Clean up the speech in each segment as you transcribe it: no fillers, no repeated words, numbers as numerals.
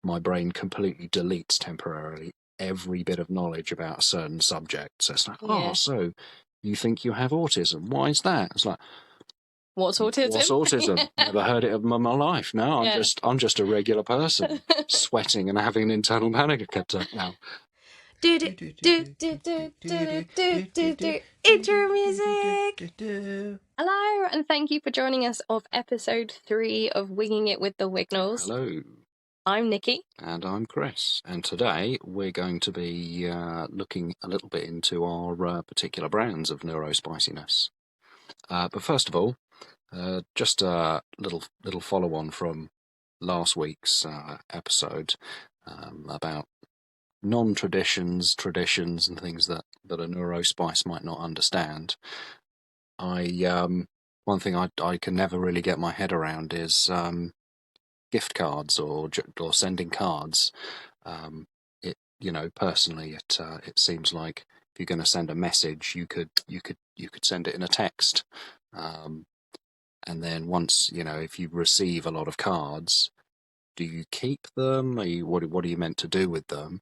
my brain completely deletes temporarily every bit of knowledge about a certain subject. So it's like, Yeah. oh, so you think you have autism? Why is that? It's like, What's autism? what's autism? Never heard it in my life. No, Yeah. I'm just a regular person sweating and having an internal panic attack now. Intro music. Hello, and thank you for joining us of episode 3 of Winging It with the Wignalls. Hello. I'm Nikki. And I'm Chris. And today we're going to be looking a little bit into our particular brands of neurospiciness. But first of all, just a little follow-on from last week's episode about non-traditions, traditions, and things that a neurospice might not understand. One thing I can never really get my head around is gift cards or sending cards. Personally, it seems like if you're going to send a message, you could send it in a text, and then once if you receive a lot of cards, do you keep them? What are you meant to do with them?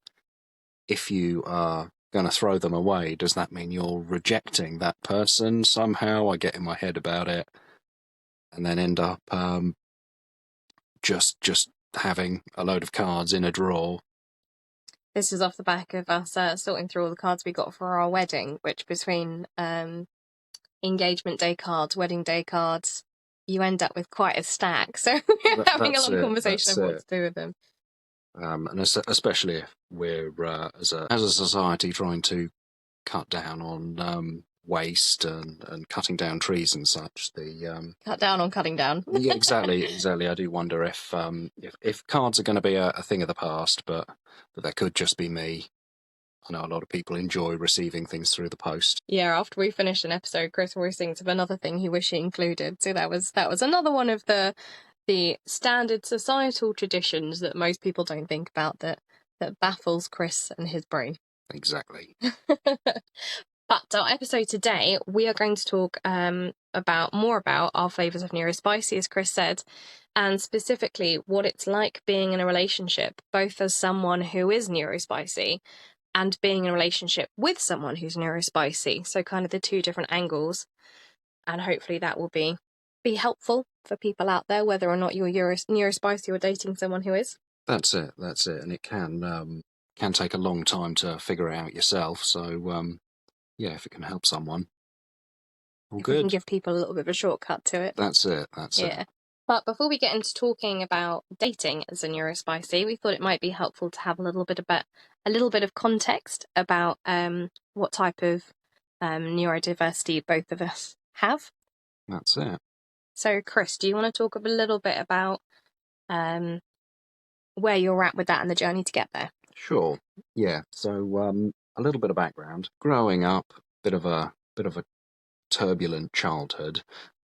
If you are going to throw them away, does that mean you're rejecting that person somehow? I get in my head about it, and then end up just having a load of cards in a drawer. This is off the back of us sorting through all the cards we got for our wedding, which between engagement day cards, wedding day cards, you end up with quite a stack. So we're having a lot of conversation of what to do with them. And especially if we're as a society trying to cut down on waste and cutting down trees and such. Cut down on cutting down. Yeah, exactly. I do wonder if cards are going to be a thing of the past, but that could just be me. I know a lot of people enjoy receiving things through the post. Yeah, after we finished an episode, Chris always thinks of another thing he wished he included. So that was another one of the standard societal traditions that most people don't think about that baffles Chris and his brain. Exactly. But our episode today, we are going to talk more about our flavours of neurospicy, as Chris said, and specifically what it's like being in a relationship, both as someone who is neurospicy and being in a relationship with someone who's neurospicy. So kind of the two different angles. And hopefully that will be helpful for people out there, whether or not you're neurospicy or dating someone who is. That's it. And it can take a long time to figure it out yourself. So, yeah, if it can help someone, all good. We can give people a little bit of a shortcut to it. That's it. Yeah. But before we get into talking about dating as a neurospicy, we thought it might be helpful to have a little bit of context about what type of neurodiversity both of us have. That's it. So, Chris, do you want to talk a little bit about where you're at with that and the journey to get there? Sure. Yeah. So, a little bit of background. Growing up, bit of a turbulent childhood,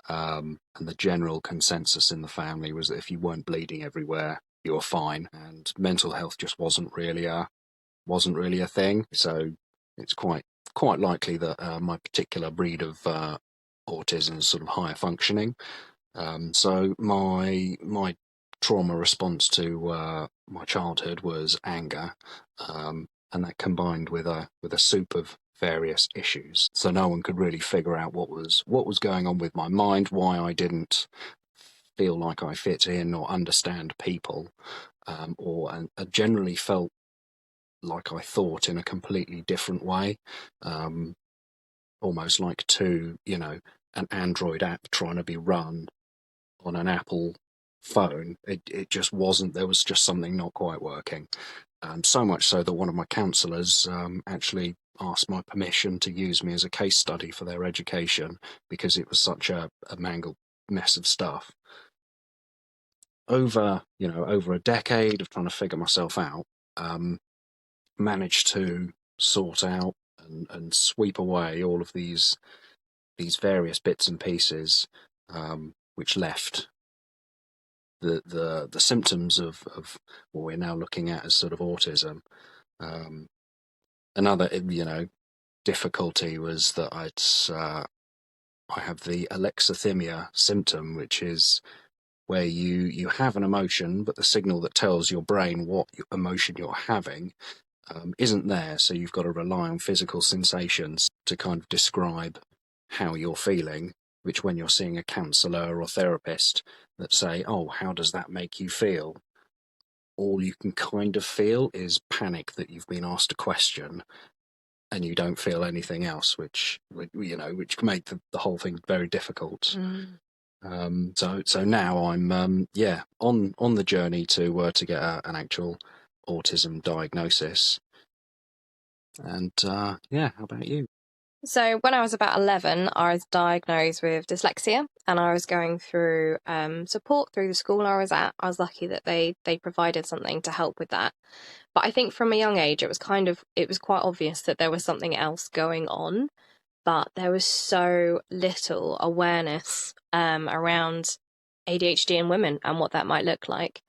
and the general consensus in the family was that if you weren't bleeding everywhere, you were fine, and mental health just wasn't really a thing. So, it's quite likely that my particular breed of autism is sort of higher functioning. So my trauma response to my childhood was anger, and that combined with a soup of various issues. So no one could really figure out what was going on with my mind, why I didn't feel like I fit in or understand people, or generally felt like I thought in a completely different way, almost like an Android app trying to be run on an Apple phone. It just wasn't. There was just something not quite working. So much so that one of my counsellors actually asked my permission to use me as a case study for their education because it was such a mangled mess of stuff. Over a decade of trying to figure myself out, managed to sort out and sweep away all of these various bits and pieces, which left the symptoms of what we're now looking at as sort of autism. Another difficulty was that I have the alexithymia symptom, which is where you have an emotion, but the signal that tells your brain what emotion you're having isn't there. So you've got to rely on physical sensations to kind of describe how you're feeling, which when you're seeing a counsellor or therapist that say, oh, how does that make you feel? All you can kind of feel is panic that you've been asked a question and you don't feel anything else, which can make the whole thing very difficult. So now I'm on the journey to get an actual autism diagnosis. And how about you? So when I was about 11, I was diagnosed with dyslexia, and I was going through support through the school I was at. I was lucky that they provided something to help with that. But I think from a young age, it was quite obvious that there was something else going on, but there was so little awareness around ADHD in women and what that might look like.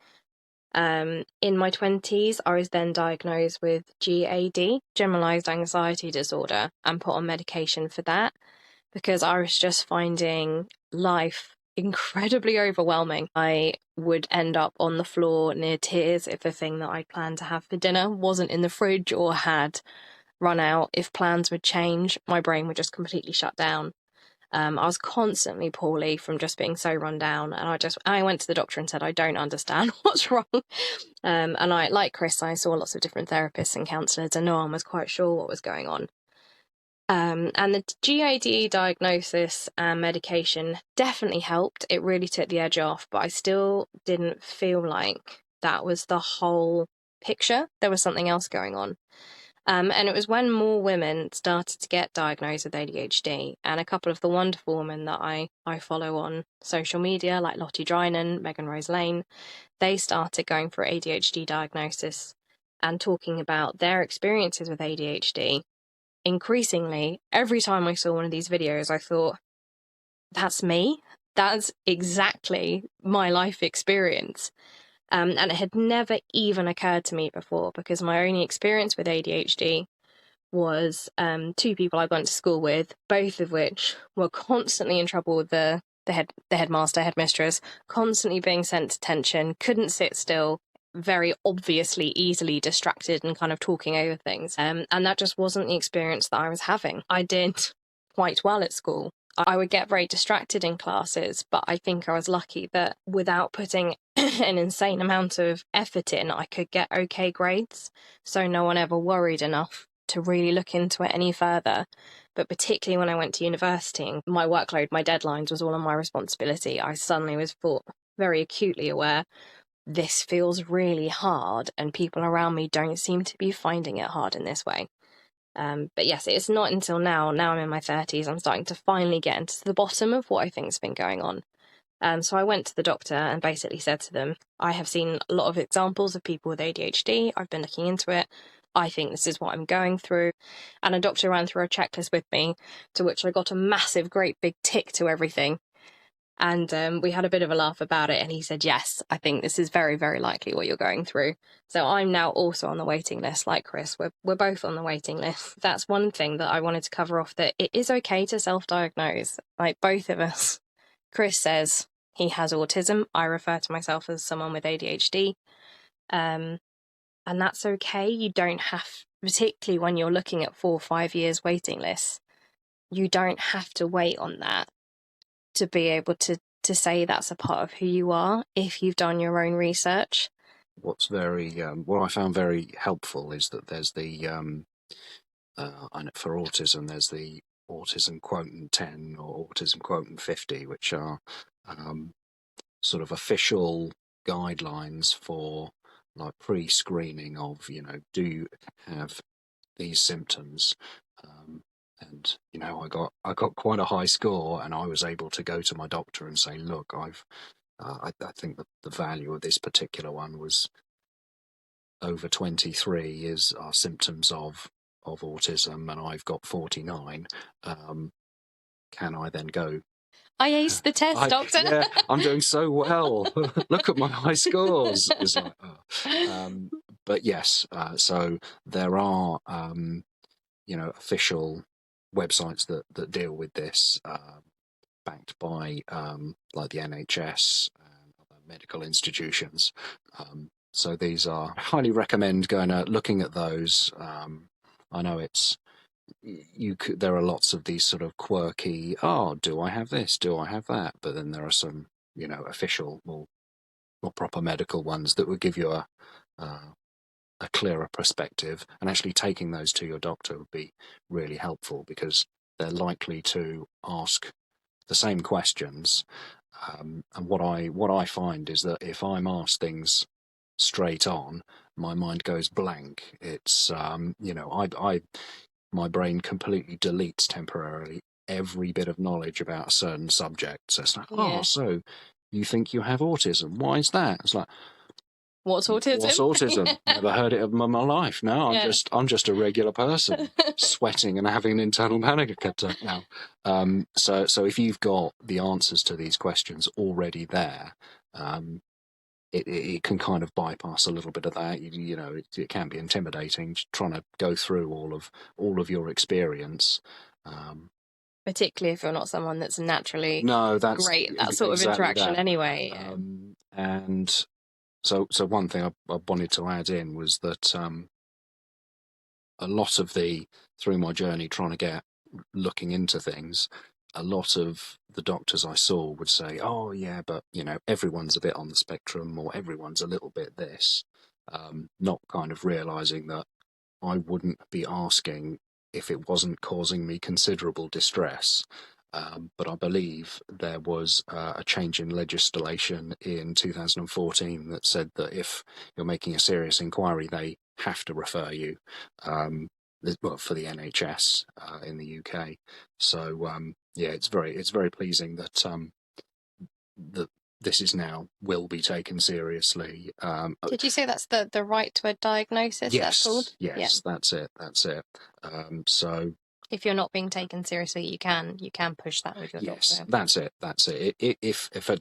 In my 20s, I was then diagnosed with GAD, generalized anxiety disorder, and put on medication for that because I was just finding life incredibly overwhelming. I would end up on the floor near tears if the thing that I planned to have for dinner wasn't in the fridge or had run out. If plans would change, my brain would just completely shut down. I was constantly poorly from just being so run down, and I went to the doctor and said, I don't understand what's wrong. And I, like Chris, I saw lots of different therapists and counsellors, and no one was quite sure what was going on. And the GAD diagnosis and medication definitely helped. It really took the edge off, but I still didn't feel like that was the whole picture. There was something else going on. And it was when more women started to get diagnosed with ADHD, and a couple of the wonderful women that I follow on social media, like Lottie Drynan, Megan Rose Lane, they started going for ADHD diagnosis and talking about their experiences with ADHD. Increasingly, every time I saw one of these videos, I thought, that's me. That's exactly my life experience. And it had never even occurred to me before, because my only experience with ADHD was two people I went to school with, both of which were constantly in trouble with the headmaster, headmistress, constantly being sent to detention, couldn't sit still, very obviously easily distracted and kind of talking over things. And that just wasn't the experience that I was having. I did quite well at school. I would get very distracted in classes, but I think I was lucky that without putting an insane amount of effort in, I could get okay grades. So no one ever worried enough to really look into it any further. But particularly when I went to university, my workload, my deadlines was all on my responsibility. I suddenly was thought very acutely aware, this feels really hard, and people around me don't seem to be finding it hard in this way. But yes, it's not until now I'm in my 30s, I'm starting to finally get into the bottom of what I think's been going on. So I went to the doctor and basically said to them, I have seen a lot of examples of people with ADHD. I've been looking into it. I think this is what I'm going through. And a doctor ran through a checklist with me, to which I got a massive, great big tick to everything. And we had a bit of a laugh about it. And he said, yes, I think this is very, very likely what you're going through. So I'm now also on the waiting list, like Chris. We're both on the waiting list. That's one thing that I wanted to cover off, that it is okay to self-diagnose. Like both of us. Chris says he has autism. I refer to myself as someone with ADHD. And that's okay. You don't have, particularly when you're looking at 4 or 5 years waiting lists, you don't have to wait on that to be able to say that's a part of who you are if you've done your own research. What I found very helpful is that there's the for autism, there's the autism quotient 10 or autism quotient 50, which are sort of official guidelines for like pre-screening of, do you have these symptoms? And I got quite a high score, and I was able to go to my doctor and say, look, I think that the value of this particular one was over 23 is our symptoms of autism, and I've got 49. Can I then go? I aced the test, doctor. Yeah, I'm doing so well. Look at my high scores. It was like, oh. But yes, so there are official websites that deal with this, backed by like the NHS and other medical institutions. So these are, I highly recommend going looking at those. I know there are lots of these sort of quirky, oh, do I have this? Do I have that? But then there are some, official, more proper medical ones that would give you a clearer perspective. And actually taking those to your doctor would be really helpful, because they're likely to ask the same questions. And what I find is that if I'm asked things straight on, my mind goes blank. It's I my brain completely deletes temporarily every bit of knowledge about a certain subject. So it's like, Yeah. so you think you have autism? Why is that? It's like, what's autism? What's autism? Never heard it in my life. No, I'm just a regular person, sweating and having an internal panic attack now. So if you've got the answers to these questions already there, it can kind of bypass a little bit of that. It can be intimidating trying to go through all of your experience. Particularly if you're not someone that's naturally that's great at that sort of interaction anyway. And so one thing I wanted to add in was that a lot of through my journey trying to looking into things, a lot of the doctors I saw would say, oh yeah, but everyone's a bit on the spectrum, or everyone's a little bit this, not kind of realizing that I wouldn't be asking if it wasn't causing me considerable distress. But I believe there was a change in legislation in 2014 that said that if you're making a serious inquiry, they have to refer you for the NHS in the UK. So it's very pleasing that that this is now will be taken seriously. Did you say that's the right to a diagnosis? Yes, that's called? yes, yeah. That's it. So if you're not being taken seriously, you can push that with your doctor. Yes, that's it. If a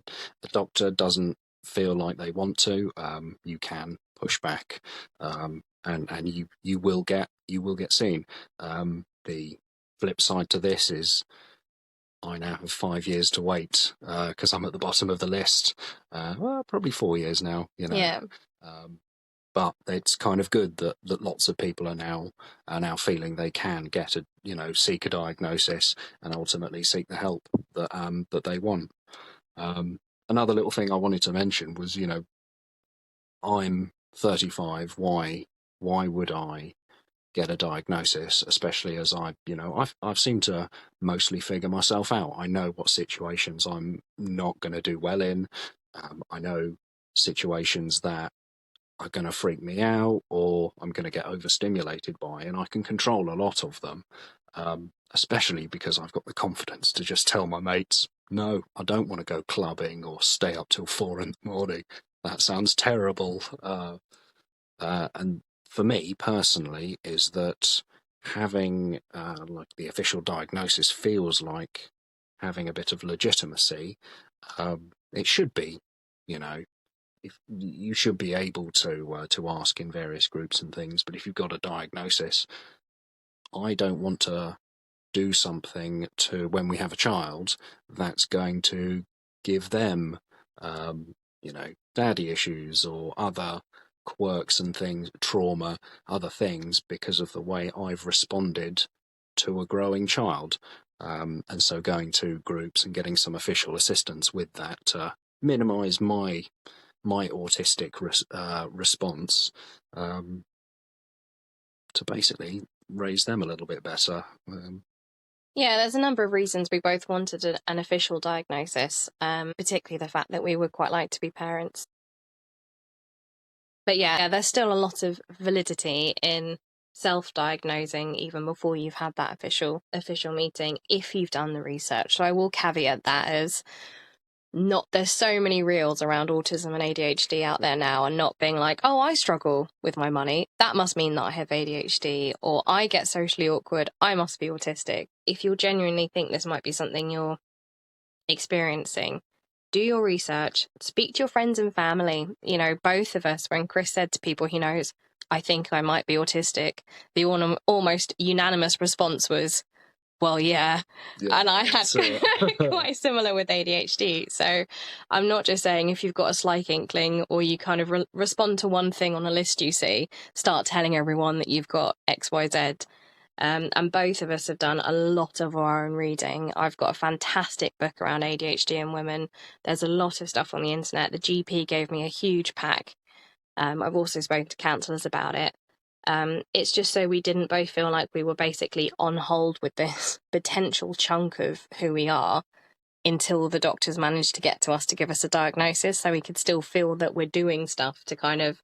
doctor doesn't feel like they want to, you can push back, and you will get seen. The flip side to this is I now have 5 years to wait because I'm at the bottom of the list. Probably 4 years now. Yeah. But it's kind of good that lots of people are now feeling they can get seek a diagnosis and ultimately seek the help that they want. Another little thing I wanted to mention was, I'm 35. Why would I get a diagnosis, especially as I've seemed to mostly figure myself out. I know what situations I'm not going to do well in. I know situations that are going to freak me out or I'm going to get overstimulated by, and I can control a lot of them, especially because I've got the confidence to just tell my mates, no, I don't want to go clubbing or stay up till 4 a.m. That sounds terrible. And for me personally is that having like the official diagnosis feels like having a bit of legitimacy. It should be, if you should be able to ask in various groups and things, but if you've got a diagnosis, I don't want to do something to when we have a child that's going to give them daddy issues or other quirks and things, trauma, other things, because of the way I've responded to a growing child. And so going to groups and getting some official assistance with that to minimize my autistic response, to basically raise them a little bit better. Yeah, there's a number of reasons we both wanted an official diagnosis, particularly the fact that we would quite like to be parents. But yeah, there's still a lot of validity in self-diagnosing even before you've had that official meeting, if you've done the research. So I will caveat that as there's so many reels around autism and ADHD out there now, and not being like, oh, I struggle with my money, that must mean that I have ADHD, or I get socially awkward, I must be autistic. If you genuinely think this might be something you're experiencing, do your research, speak to your friends and family. Both of us, when Chris said to people he knows, I think I might be autistic, the almost unanimous response was, well, yeah. Yeah, And I had so quite similar with ADHD. So I'm not just saying if you've got a slight inkling or you kind of respond to one thing on a list you see, start telling everyone that you've got X, Y, Z. And both of us have done a lot of our own reading. I've got a fantastic book around ADHD in women. There's a lot of stuff on the internet. The GP gave me a huge pack. I've also spoken to counsellors about it. It's just so we didn't both feel like we were basically on hold with this potential chunk of who we are until the doctors managed to get to us to give us a diagnosis, so we could still feel that we're doing stuff to kind of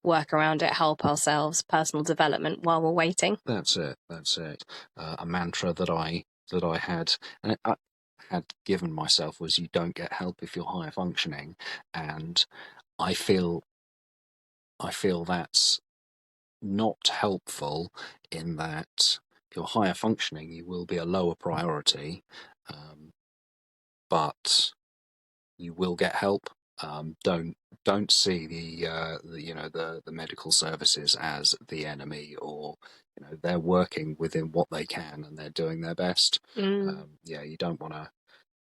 work around it, help ourselves, personal development while we're waiting. That's it. A mantra that I had, and I had given myself, was you don't get help if you're higher functioning, and I feel that's not helpful, in that if you're higher functioning, you will be a lower priority, but you will get help. Don't see the medical services as the enemy, or they're working within what they can and they're doing their best. You don't want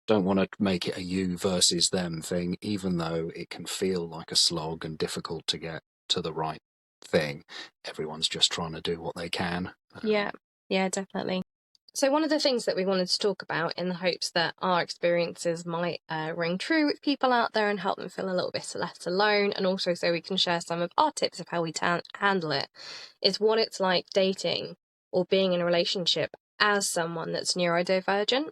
to make it a you versus them thing, even though it can feel like a slog and difficult to get to the right thing. Everyone's just trying to do what they can. Yeah, definitely. So one of the things that we wanted to talk about, in the hopes that our experiences might ring true with people out there and help them feel a little bit less alone, and also so we can share some of our tips of how we handle it, is what it's like dating or being in a relationship as someone that's neurodivergent.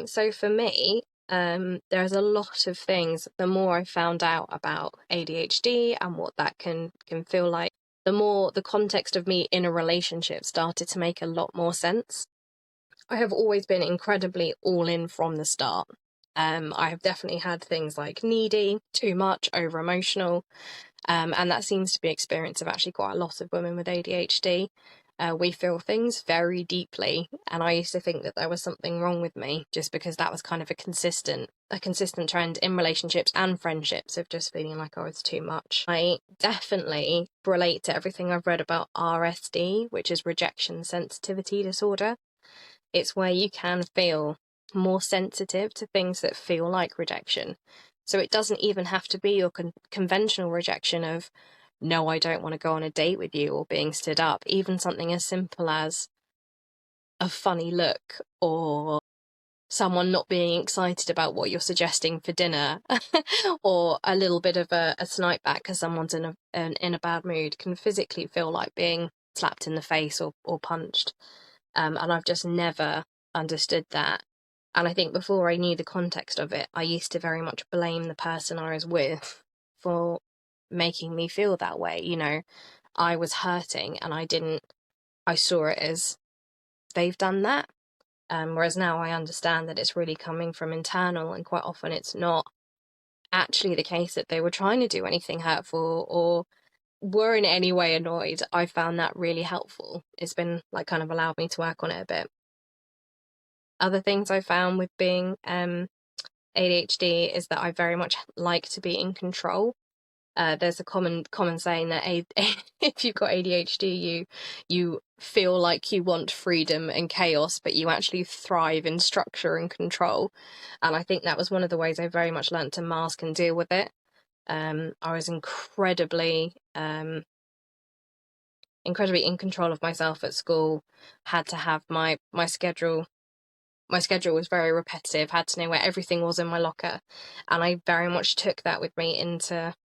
So for me, there's a lot of things. The more I found out about ADHD and what that can feel like, the more the context of me in a relationship started to make a lot more sense. I have always been incredibly all in from the start. I have definitely had things like needy, too much, over emotional, and that seems to be experience of actually quite a lot of women with ADHD. We feel things very deeply, and I used to think that there was something wrong with me, just because that was kind of a consistent trend in relationships and friendships, of just feeling like I was too much. I definitely relate to everything I've read about RSD, which is rejection sensitivity disorder. It's where you can feel more sensitive to things that feel like rejection. So it doesn't even have to be your conventional rejection of, no, I don't want to go on a date with you, or being stood up. Even something as simple as a funny look, or someone not being excited about what you're suggesting for dinner, or a little bit of a snipe back because someone's in a bad mood, can physically feel like being slapped in the face or punched. And I've just never understood that. And I think before I knew the context of it, I used to very much blame the person I was with for making me feel that way. I was hurting and I saw it as, they've done that. Whereas now I understand that it's really coming from internal, and quite often it's not actually the case that they were trying to do anything hurtful or were in any way annoyed. I found that really helpful. It's been like kind of allowed me to work on it a bit. Other things I found with being ADHD is that I very much like to be in control. There's a common saying that if you've got ADHD, you feel like you want freedom and chaos, but you actually thrive in structure and control. And I think that was one of the ways I very much learned to mask and deal with it. I was incredibly in control of myself at school. Had to have my schedule. My schedule was very repetitive, had to know where everything was in my locker. And I very much took that with me into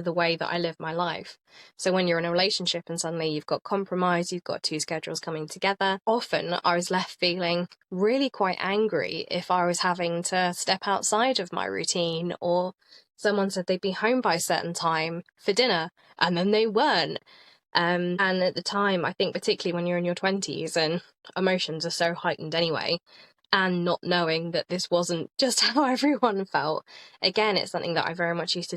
the way that I live my life. So when you're in a relationship and suddenly you've got compromise, you've got two schedules coming together, often I was left feeling really quite angry if I was having to step outside of my routine, or someone said they'd be home by a certain time for dinner and then they weren't. And at the time, I think particularly when you're in your 20s and emotions are so heightened anyway, and not knowing that this wasn't just how everyone felt. Again, it's something that I very much used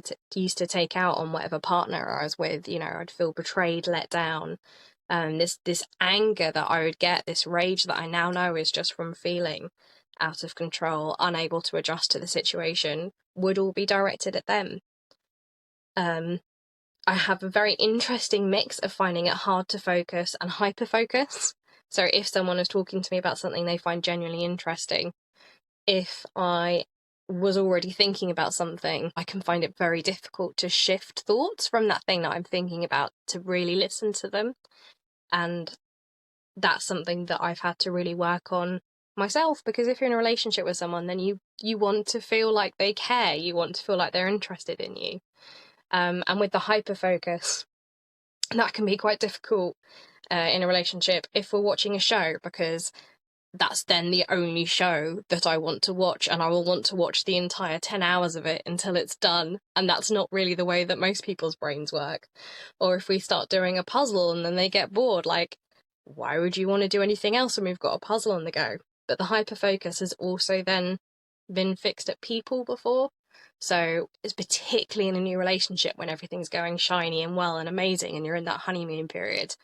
to take out on whatever partner I was with. I'd feel betrayed, let down. This anger that I would get, this rage that I now know is just from feeling out of control, unable to adjust to the situation, would all be directed at them. I have a very interesting mix of finding it hard to focus and hyper-focus. So if someone is talking to me about something they find genuinely interesting, if I was already thinking about something, I can find it very difficult to shift thoughts from that thing that I'm thinking about to really listen to them. And that's something that I've had to really work on myself, because if you're in a relationship with someone, then you want to feel like they care, you want to feel like they're interested in you. And with the hyperfocus, that can be quite difficult in a relationship if we're watching a show, because that's then the only show that I want to watch, and I will want to watch the entire 10 hours of it until it's done. And that's not really the way that most people's brains work. Or if we start doing a puzzle and then they get bored, like, why would you want to do anything else when we've got a puzzle on the go? But the hyperfocus has also then been fixed at people before. So it's particularly in a new relationship when everything's going shiny and well and amazing and you're in that honeymoon period.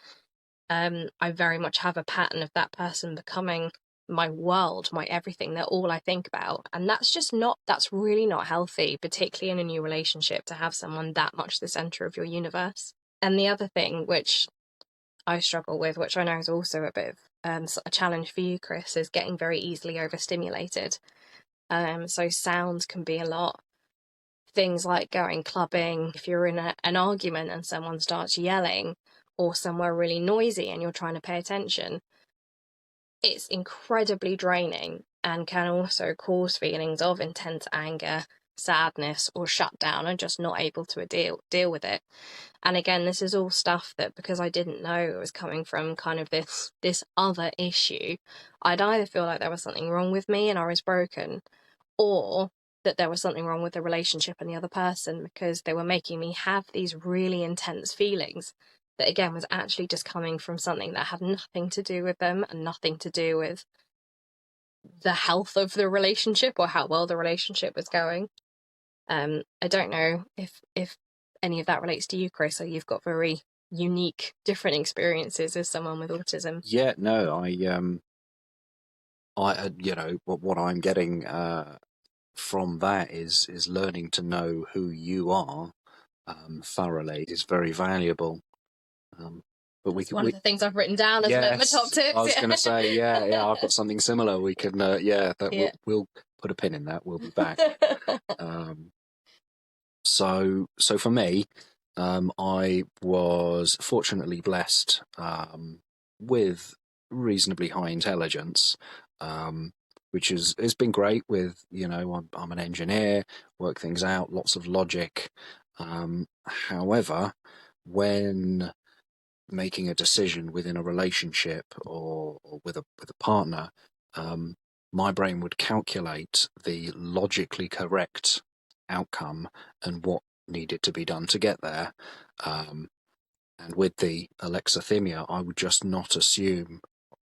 I very much have a pattern of that person becoming my world, my everything. They're all I think about. And that's really not healthy, particularly in a new relationship, to have someone that much the center of your universe. And the other thing, which I struggle with, which I know is also a bit of a challenge for you, Chris, is getting very easily overstimulated. So sounds can be a lot. Things like going clubbing, if you're in an argument and someone starts yelling, or somewhere really noisy and you're trying to pay attention, it's incredibly draining and can also cause feelings of intense anger, sadness, or shutdown, and just not able to deal with it. And again, this is all stuff that, because I didn't know it was coming from kind of this other issue, I'd either feel like there was something wrong with me and I was broken, or that there was something wrong with the relationship and the other person, because they were making me have these really intense feelings that, again, was actually just coming from something that had nothing to do with them and nothing to do with the health of the relationship or how well the relationship was going. I don't know if any of that relates to you, Chris, or you've got very unique, different experiences as someone with autism. Yeah, no, what I'm getting from that is learning to know who you are thoroughly is very valuable. But It's one of the things I've written down as my top tips. I was going to say, yeah, I've got something similar. We can, we'll put a pin in that. We'll be back. So for me, I was fortunately blessed with reasonably high intelligence, which has been great. With I'm an engineer, work things out, lots of logic. However, when making a decision within a relationship or with a partner, my brain would calculate the logically correct outcome and what needed to be done to get there. And with the alexithymia, I would just not assume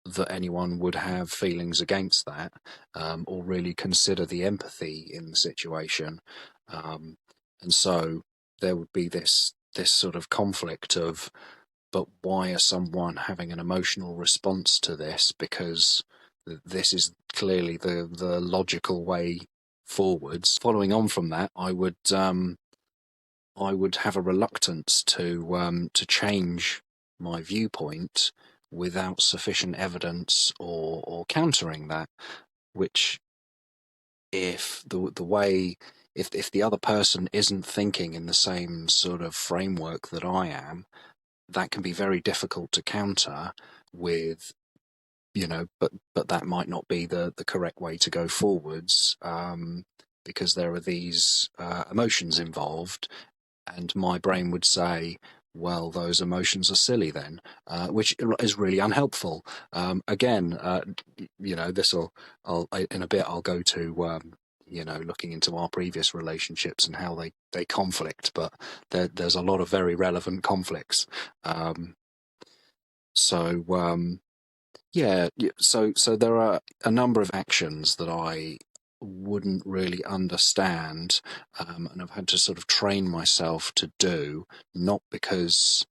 that anyone would have feelings against that, or really consider the empathy in the situation. And so there would be this sort of conflict of, but why is someone having an emotional response to this? Because this is clearly the logical way forwards. Following on from that, I would have a reluctance to change my viewpoint without sufficient evidence or countering that. Which, if if the other person isn't thinking in the same sort of framework that I am, that can be very difficult to counter with, but that might not be the correct way to go forwards, because there are these emotions involved, and my brain would say, well, those emotions are silly then, which is really unhelpful. Again, in a bit I'll go to looking into our previous relationships and how they conflict, but there's a lot of very relevant conflicts. So there are a number of actions that I wouldn't really understand, and I've had to sort of train myself to do, not because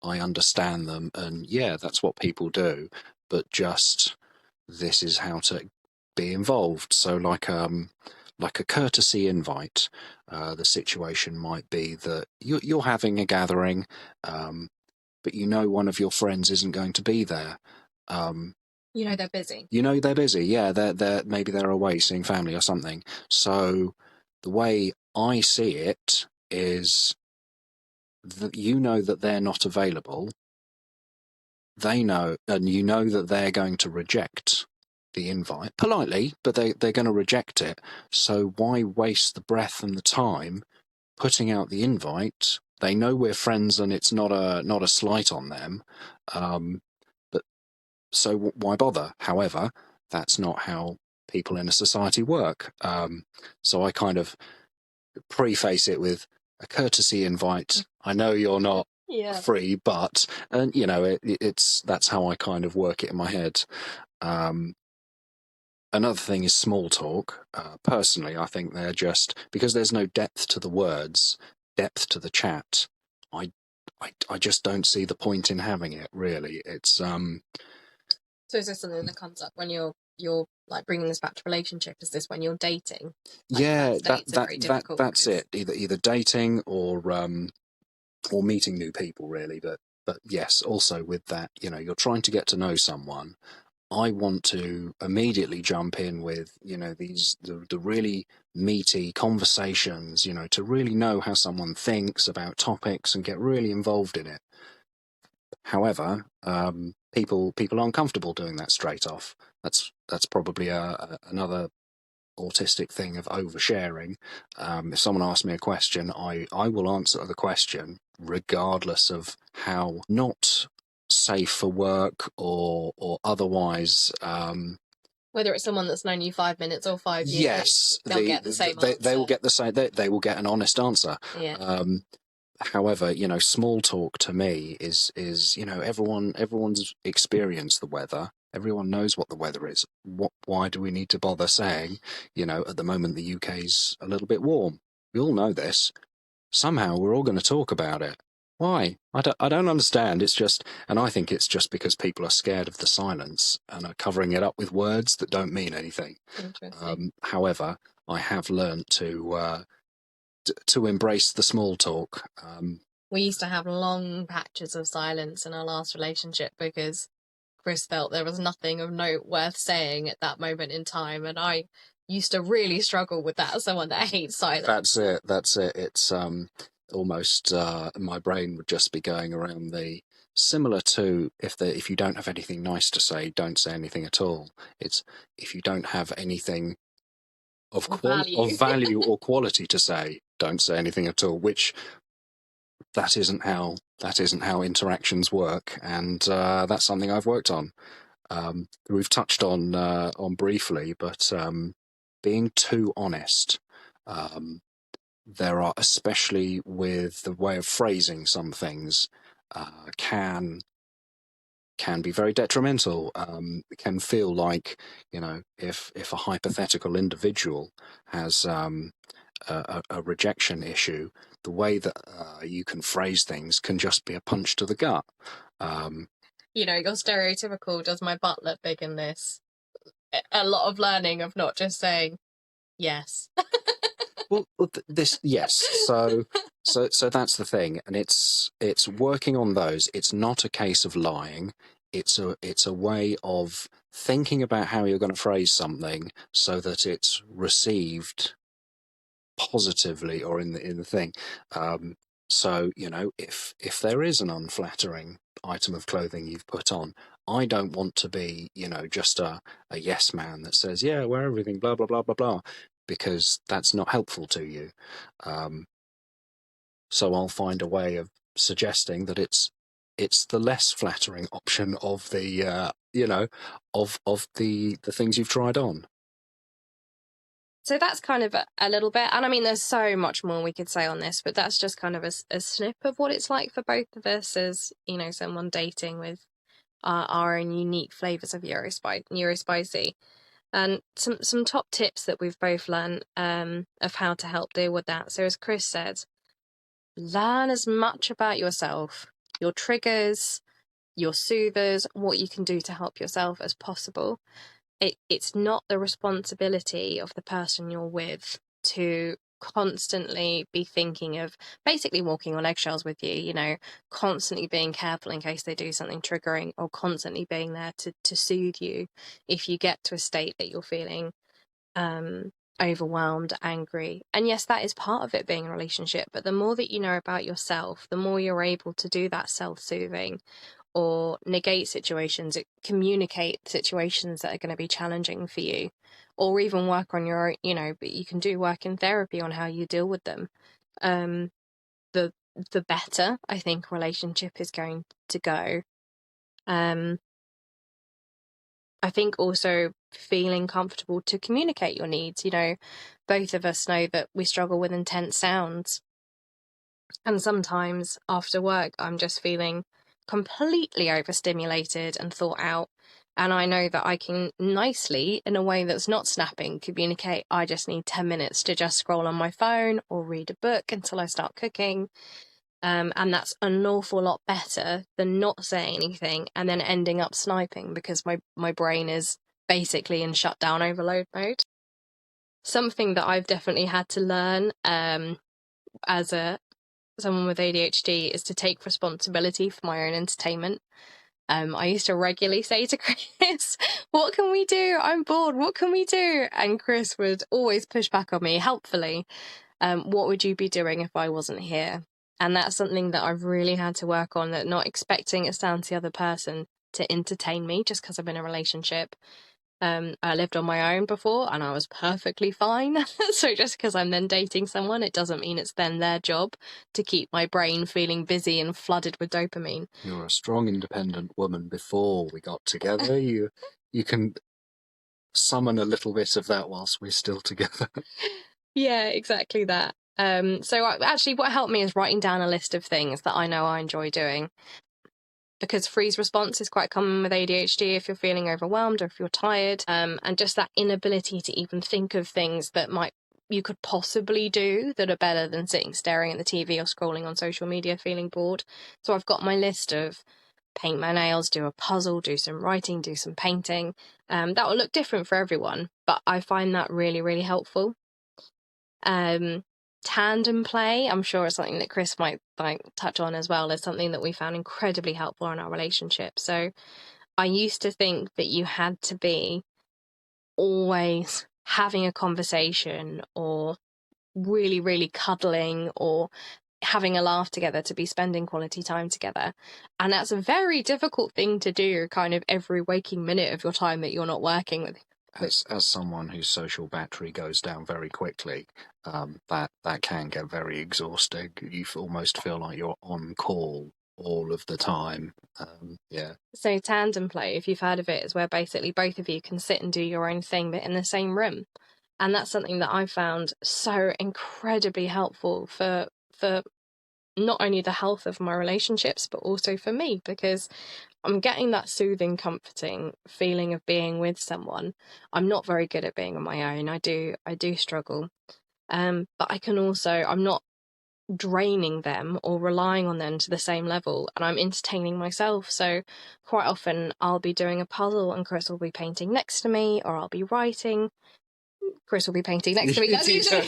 I understand them and that's what people do, but just this is how to be involved. So like a courtesy invite, the situation might be that you're having a gathering, but one of your friends isn't going to be there. They're busy. They're busy. Yeah, maybe they're away seeing family or something. So the way I see it is that that they're not available. They know, and that they're going to reject the invite politely, but they're going to reject it. So why waste the breath and the time putting out the invite? They know we're friends, and it's not a slight on them. But so why bother? However, that's not how people in a society work. So I kind of preface it with a courtesy invite. I know you're not free, but that's how I kind of work it in my head. Another thing is small talk. Personally, I think they're just because there's no depth to the words, depth to the chat. I just don't see the point in having it. Really, it's So is this something that comes up when you're like bringing this back to relationship? Is this when you're dating? Yeah, that's it. Either dating or meeting new people, really. But yes, also with that, you're trying to get to know someone. I want to immediately jump in with, the really meaty conversations, to really know how someone thinks about topics and get really involved in it. However, people aren't comfortable doing that straight off. That's probably another autistic thing of oversharing. If someone asks me a question, I will answer the question regardless of how not safe for work or otherwise. Whether it's someone that's known you 5 minutes or 5 years, yes, they'll get the same answer. They will get the same. They will get an honest answer. Yeah. However, small talk to me is everyone's experienced the weather. Everyone knows what the weather is. Why do we need to bother saying, at the moment the UK's a little bit warm? We all know this. Somehow we're all going to talk about it. Why? I don't understand. It's just, and I think it's just because people are scared of the silence and are covering it up with words that don't mean anything. Interesting. However, I have learned to embrace the small talk. We used to have long patches of silence in our last relationship because Chris felt there was nothing of note worth saying at that moment in time, and I used to really struggle with that as someone that hates silence. That's it. It's almost my brain would just be going around the similar to if you don't have anything nice to say, don't say anything at all. It's if you don't have anything of value or quality to say, don't say anything at all. Which that isn't how interactions work, and that's something I've worked on. We've touched on briefly, but being too honest. There are, especially with the way of phrasing some things, can be very detrimental. It can feel like, if a hypothetical individual has a rejection issue, the way that you can phrase things can just be a punch to the gut. Your stereotypical, does my butt look big in this? A lot of learning of not just saying yes. Well, yes. So that's the thing, and it's working on those. It's not a case of lying. It's a way of thinking about how you're going to phrase something so that it's received positively or in the thing. So if there is an unflattering item of clothing you've put on, I don't want to be just a yes man that says, yeah, wear everything, blah blah blah blah blah, because that's not helpful to you. So I'll find a way of suggesting that it's the less flattering option of the of the things you've tried on. So that's kind of a little bit, and I mean, there's so much more we could say on this, but that's just kind of a snip of what it's like for both of us as, someone dating with our own unique flavours of neurospicy. And some top tips that we've both learned of how to help deal with that. So as Chris said, learn as much about yourself, your triggers, your soothers, what you can do to help yourself as possible. It's not the responsibility of the person you're with to constantly be thinking of basically walking on eggshells with you, constantly being careful in case they do something triggering, or constantly being there to soothe you if you get to a state that you're feeling overwhelmed, angry. And yes, that is part of it being a relationship, but the more that you know about yourself, the more you're able to do that self-soothing or negate situations, communicate situations that are going to be challenging for you, or even work on your own, but you can do work in therapy on how you deal with them. The better I think relationship is going to go. I think also feeling comfortable to communicate your needs. Both of us know that we struggle with intense sounds. And sometimes after work, I'm just feeling completely overstimulated and thought out. And I know that I can nicely, in a way that's not snapping, communicate, I just need 10 minutes to just scroll on my phone or read a book until I start cooking. And that's an awful lot better than not saying anything and then ending up sniping because my brain is basically in shutdown overload mode. Something that I've definitely had to learn as someone with ADHD is to take responsibility for my own entertainment. I used to regularly say to Chris, what can we do? I'm bored. What can we do? And Chris would always push back on me helpfully. What would you be doing if I wasn't here? And that's something that I've really had to work on, that not expecting it sounds the other person to entertain me just because I'm in a relationship. I lived on my own before and I was perfectly fine. So just because I'm then dating someone, it doesn't mean it's then their job to keep my brain feeling busy and flooded with dopamine. You're a strong, independent woman. Before we got together, you can summon a little bit of that whilst we're still together. Yeah, exactly that. So actually what helped me is writing down a list of things that I know I enjoy doing. Because freeze response is quite common with ADHD if you're feeling overwhelmed or if you're tired, and just that inability to even think of things that you could possibly do that are better than sitting staring at the TV or scrolling on social media feeling bored. So I've got my list of paint my nails, do a puzzle, do some writing, do some painting. That will look different for everyone, but I find that really, really helpful. Tandem play, I'm sure it's something that Chris might touch on as well, as something that we found incredibly helpful in our relationship. So I used to think that you had to be always having a conversation or really, really cuddling or having a laugh together to be spending quality time together. And that's a very difficult thing to do kind of every waking minute of your time that you're not working with. As someone whose social battery goes down very quickly, that can get very exhausting. You almost feel like you're on call all of the time. Yeah. So tandem play, if you've heard of it, is where basically both of you can sit and do your own thing, but in the same room. And that's something that I found so incredibly helpful for not only the health of my relationships, but also for me, because I'm getting that soothing, comforting feeling of being with someone. I'm not very good at being on my own. I do struggle. But I'm not draining them or relying on them to the same level, and I'm entertaining myself. So quite often I'll be doing a puzzle and Chris will be painting next to me, or I'll be writing, Chris will be painting next to me. That's usually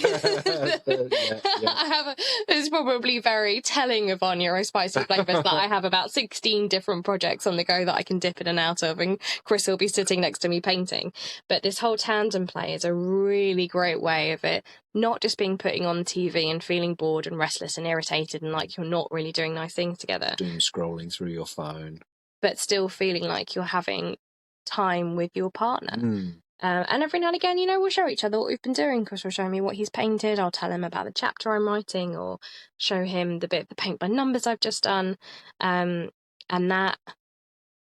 it's probably very telling of our neurospicy flavors that I have about 16 different projects on the go that I can dip in and out of, and Chris will be sitting next to me painting. But this whole tandem play is a really great way of it not just being putting on TV and feeling bored and restless and irritated and like you're not really doing nice things together. Doom scrolling through your phone. But still feeling like you're having time with your partner. And every now and again, we'll show each other what we've been doing. Chris will show me what he's painted. I'll tell him about the chapter I'm writing, or show him the bit of the paint by numbers I've just done. And that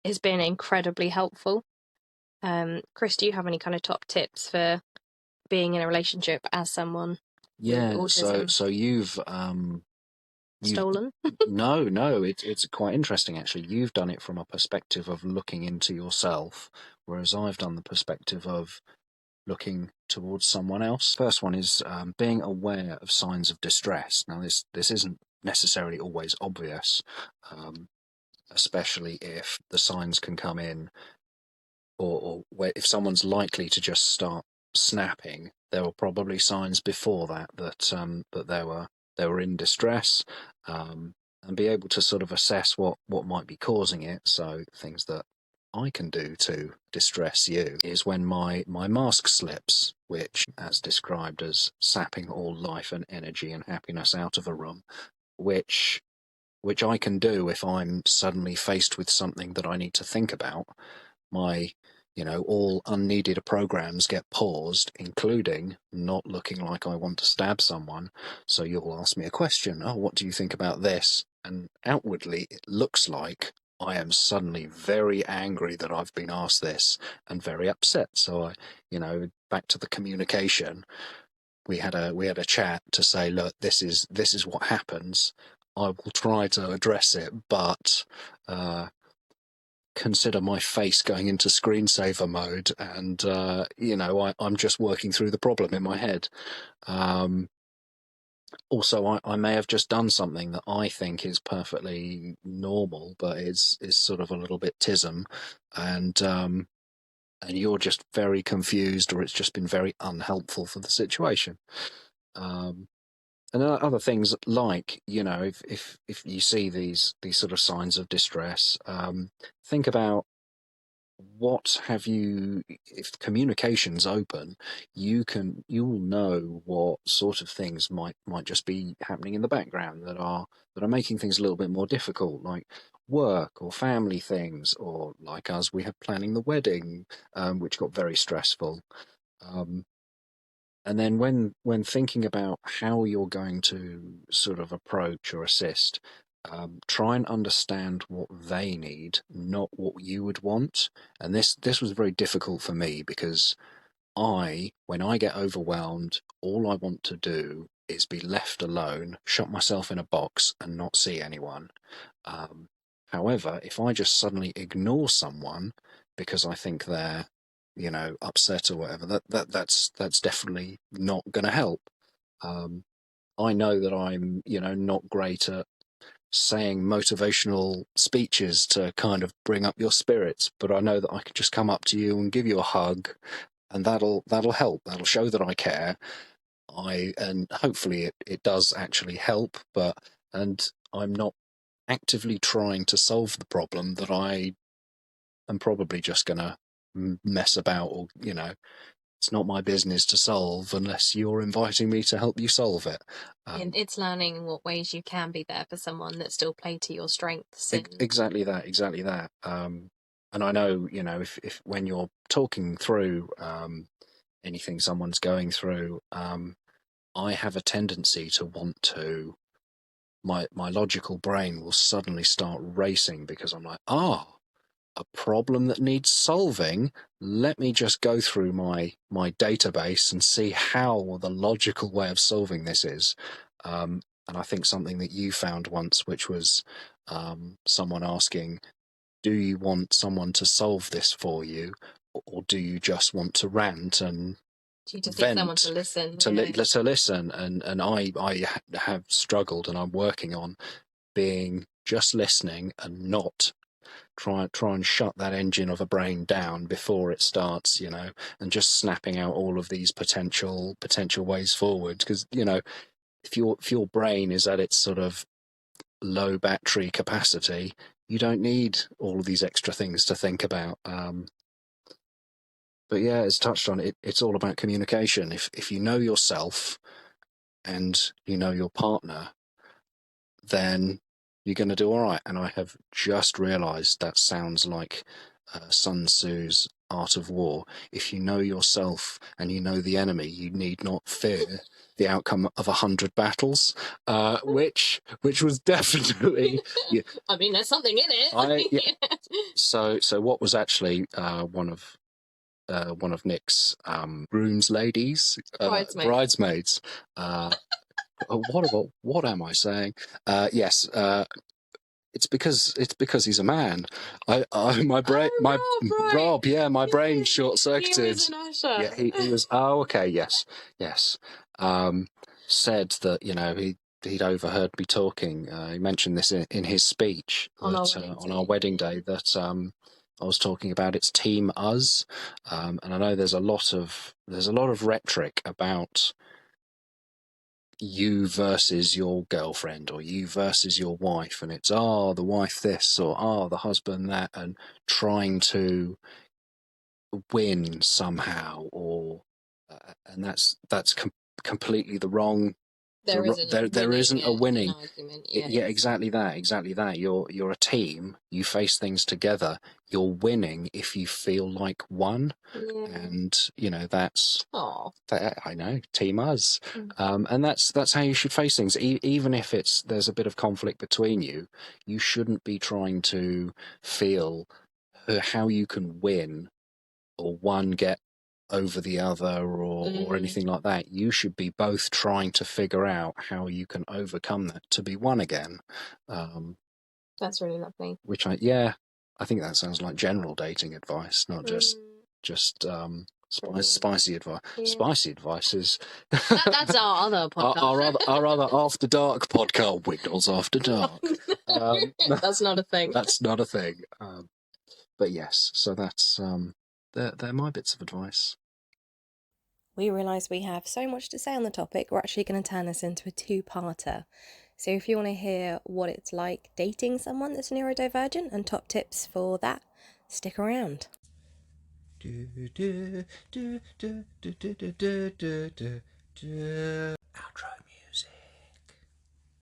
has been incredibly helpful. Chris, do you have any kind of top tips for being in a relationship as someone with autism? So you've stolen? No, it's quite interesting actually. You've done it from a perspective of looking into yourself, whereas I've done the perspective of looking towards someone else. First one is being aware of signs of distress. Now this isn't necessarily always obvious, especially if the signs can come in, or if someone's likely to just start snapping there were probably signs before that that they were in distress, and be able to sort of assess what might be causing it. So things that I can do to distress you is when my mask slips, which, as described as sapping all life and energy and happiness out of a room, which I can do if I'm suddenly faced with something that I need to think about. My, all unneeded programs get paused, including not looking like I want to stab someone. So you'll ask me a question. Oh, what do you think about this? And outwardly, it looks like I am suddenly very angry that I've been asked this and very upset. So back to the communication. We had a chat to say, look, this is what happens. I will try to address it, but consider my face going into screensaver mode, and I'm just working through the problem in my head. Also, I may have just done something that I think is perfectly normal, but is sort of a little bit tism, and you're just very confused, or it's just been very unhelpful for the situation. And other things like, if you see these sort of signs of distress, think about if communication's open, you will know what sort of things might just be happening in the background that are making things a little bit more difficult, like work or family things, or like us, we have planning the wedding, which got very stressful. And then when thinking about how you're going to sort of approach or assist, try and understand what they need, not what you would want. And this was very difficult for me, because when I get overwhelmed, all I want to do is be left alone, shut myself in a box, and not see anyone. However, if I just suddenly ignore someone because I think they're, upset or whatever, that's definitely not going to help. I know that I'm, not great at saying motivational speeches to kind of bring up your spirits, but I know that I can just come up to you and give you a hug, and that'll help. That'll show that I care. And hopefully it does actually help, and I'm not actively trying to solve the problem that I am probably just gonna mess about, or it's not my business to solve unless you're inviting me to help you solve it. And it's learning in what ways you can be there for someone that still play to your strengths. Exactly that. And I know, if when you're talking through anything someone's going through, I have a tendency to want to, my logical brain will suddenly start racing, because I'm like, a problem that needs solving. Let me just go through my database and see how the logical way of solving this is. And I think something that you found once, which was someone asking, do you want someone to solve this for you, or do you just want to rant and do you just vent, need someone to listen? To listen? And I have struggled, and I'm working on being just listening and not try and shut that engine of a brain down before it starts, and just snapping out all of these potential ways forward. Because if your brain is at its sort of low battery capacity, you don't need all of these extra things to think about. But yeah, as touched on, it's all about communication. If you know yourself and you know your partner, then you're going to do all right. And I have just realized that sounds like Sun Tzu's Art of War. If you know yourself and you know the enemy, you need not fear the outcome of 100 battles, which was definitely. Yeah. I mean, there's something in it. So what was actually one of Nick's groom's ladies, bridesmaids. What am I saying? Yes. It's because he's a man. Rob, yeah, my brain short circuited. Yeah, he was. Oh, okay, yes. Said that he'd overheard me talking. He mentioned this in his speech on on our wedding day, that I was talking about. It's Team Us, and I know there's a lot of rhetoric about you versus your girlfriend, or you versus your wife, and it's the wife this, or the husband that, and trying to win somehow, or and that's completely the wrong. There Isn't a winning an argument. Yeah, yeah, exactly that. You're a team. You face things together. You're winning if you feel like one. Yeah. And that's Oh. that. I know, Team Us. And that's how you should face things. Even if there's a bit of conflict between you, you shouldn't be trying to feel how you can win, or one get over the other, or anything like that. You should be both trying to figure out how you can overcome that to be one again. That's really lovely. Which I think that sounds like general dating advice, not just spicy advice. Yeah. Spicy advice is that's our other podcast. our other after dark podcast, Wiggles After Dark. That's not a thing. That's not a thing. But yes, so that's they're my bits of advice. We realise we have so much to say on the topic, we're actually going to turn this into a two-parter. So if you want to hear what it's like dating someone that's neurodivergent and top tips for that, stick around. Outro.